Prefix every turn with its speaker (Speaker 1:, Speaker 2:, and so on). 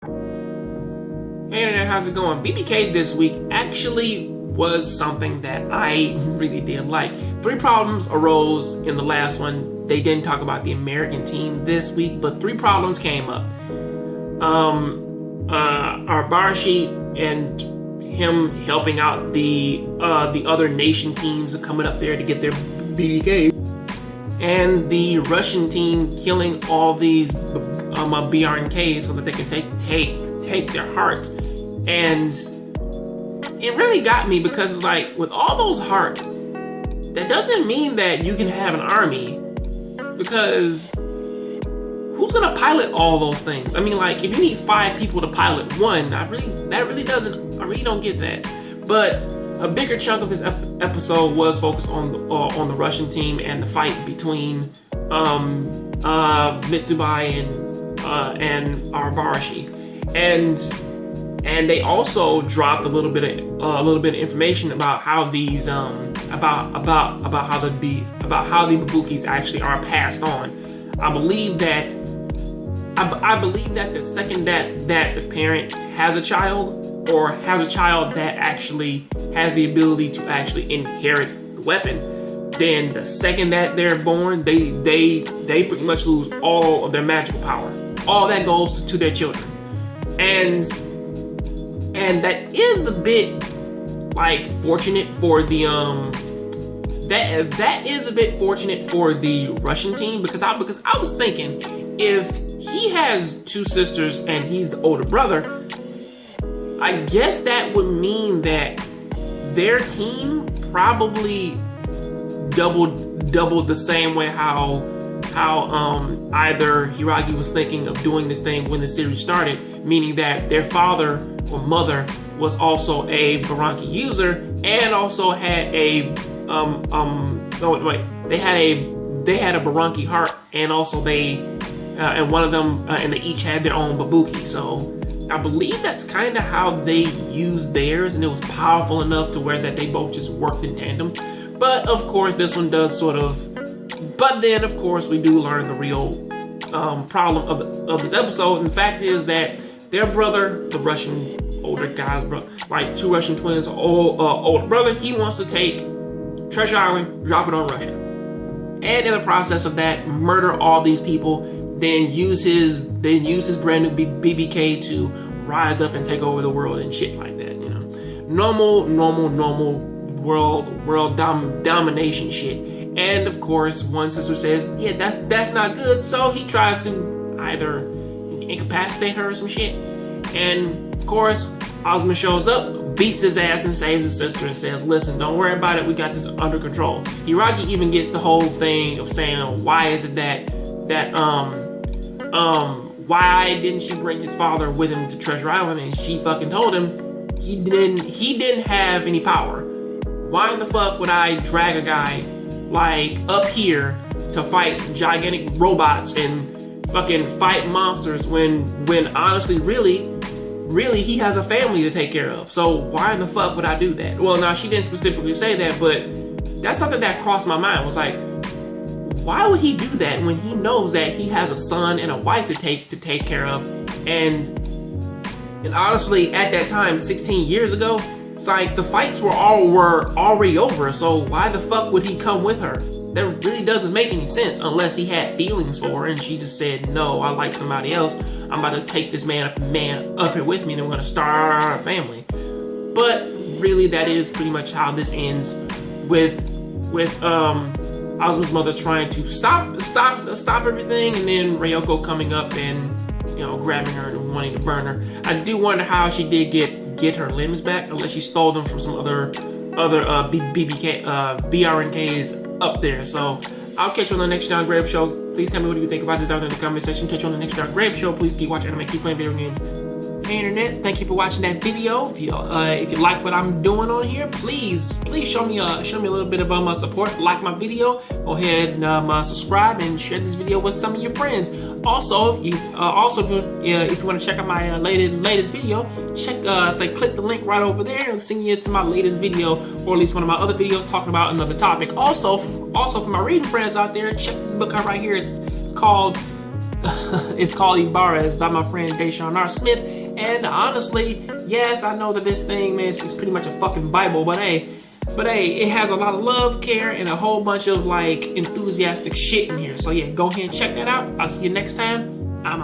Speaker 1: Hey internet, how's it going? BBK this week actually was something that I really did like. 3 problems arose in the last one. They didn't talk about the American team this week, but 3 problems came up. Our Barashi and him helping out the other nation teams coming up there to get their BBK, and the Russian team killing all these BRNK so that they can take their hearts. And it really got me because it's like, with all those hearts, that doesn't mean that you can have an army, because who's gonna pilot all those things? I mean, like, if you need 5 people to pilot one, I really don't get that. But a bigger chunk of this episode was focused on the Russian team and the fight between Mitsubai and Barashi, and they also dropped a little bit of information about how these about how the Bubukis actually are passed on. I believe that the second that the parent has a child, or has a child that actually has the ability to actually inherit the weapon, then the second that they're born, they pretty much lose all of their magical power. All that goes to their children, and that is a bit like fortunate for the that is a bit fortunate for the Russian team, because I was thinking, if he has 2 sisters and he's the older brother, I guess that would mean that their team probably doubled the same way how either Hiragi was thinking of doing this thing when the series started, meaning that their father or mother was also a Buranki user and also had a they had a Buranki heart, and also and one of them and they each had their own Bubuki. So I believe that's kind of how they used theirs, and it was powerful enough to where that they both just worked in tandem. But of course, this one does sort of. But then, of course, we do learn the real problem of this episode. And the fact is that their brother, the Russian older guy's brother, like 2 Russian twins, older brother, he wants to take Treasure Island, drop it on Russia, and in the process of that, murder all these people. Then use his brand new BBK to rise up and take over the world and shit like that. You know, normal world domination shit. And of course, one sister says, yeah, that's not good. So he tries to either incapacitate her or some shit. And of course, Ozma shows up, beats his ass, and saves his sister and says, listen, don't worry about it, we got this under control. Hiragi even gets the whole thing of saying, why is it that why didn't she bring his father with him to Treasure Island? And she fucking told him he didn't have any power. Why in the fuck would I drag a guy like up here to fight gigantic robots and fucking fight monsters when honestly really he has a family to take care of? So why in the fuck would I do that? Well, now she didn't specifically say that, but that's something that crossed my mind. It was like, why would he do that when he knows that he has a son and a wife to take care of? And honestly, at that time, 16 years ago, it's like the fights were already over. So why the fuck would he come with her? That really doesn't make any sense, unless he had feelings for her and she just said, no, I like somebody else. I'm about to take this man up here with me, and we're gonna start a family. But really, that is pretty much how this ends, with Ozma's mother trying to stop everything, and then Ryoko coming up and, you know, grabbing her and wanting to burn her. I do wonder how she did get her limbs back, unless she stole them from some other BRNKs up there. So I'll catch you on the next Jongravesshow show. Please tell me what you think about this down in the comment section. Catch you on the next Jongravesshow show. Please keep watching anime, keep playing video games. Hey internet, thank you for watching that video. If you like what I'm doing on here, please show me a little bit of my support. Like my video, go ahead and subscribe and share this video with some of your friends. Also, if you want to check out my latest video, click the link right over there and send you to my latest video, or at least one of my other videos talking about another topic. Also for my reading friends out there, check this book out right here. It's called It's called Ibarra. It's by my friend Deshaun R. Smith. And honestly, yes, I know that this thing, man, is pretty much a fucking Bible, but hey, it has a lot of love, care, and a whole bunch of like enthusiastic shit in here. So yeah, go ahead and check that out. I'll see you next time.